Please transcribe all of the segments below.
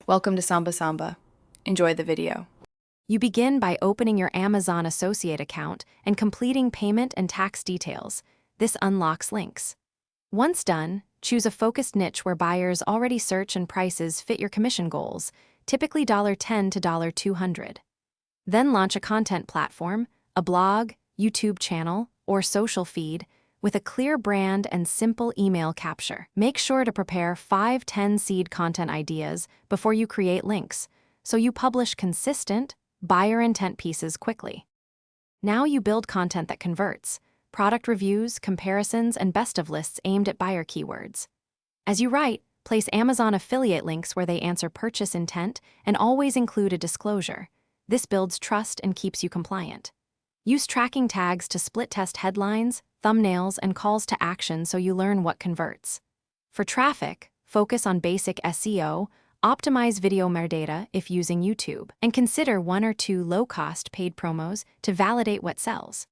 Welcome to Samba Samba. Enjoy the video. You begin by opening your Amazon Associate account and completing payment and tax details. This unlocks links. Once done, choose a focused niche where buyers already search and prices fit your commission goals, typically $10 to $200. Then launch a content platform, a blog, YouTube channel, or social feed, with a clear brand and simple email capture. Make sure to prepare 5-10 seed content ideas before you create links, so you publish consistent, buyer intent pieces quickly. Now you build content that converts, product reviews, comparisons, and best of lists aimed at buyer keywords. As you write, place Amazon affiliate links where they answer purchase intent and always include a disclosure. This builds trust and keeps you compliant. Use tracking tags to split test headlines, thumbnails, and calls to action so you learn what converts. For traffic, focus on basic SEO, optimize video metadata if using YouTube, and consider 1 or 2 low-cost paid promos to validate what sells.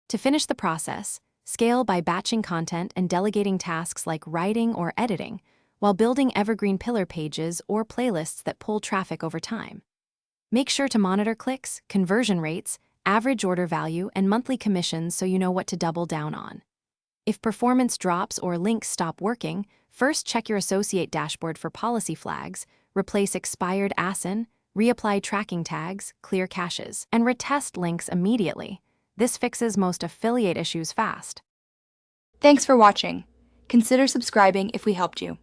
To finish the process, scale by batching content and delegating tasks like writing or editing, while building evergreen pillar pages or playlists that pull traffic over time. Make sure to monitor clicks, conversion rates, average order value, and monthly commissions so you know what to double down on. If performance drops or links stop working, first check your associate dashboard for policy flags, replace expired ASIN, reapply tracking tags, clear caches, and retest links immediately. This fixes most affiliate issues fast. Thanks for watching. Consider subscribing if we helped you.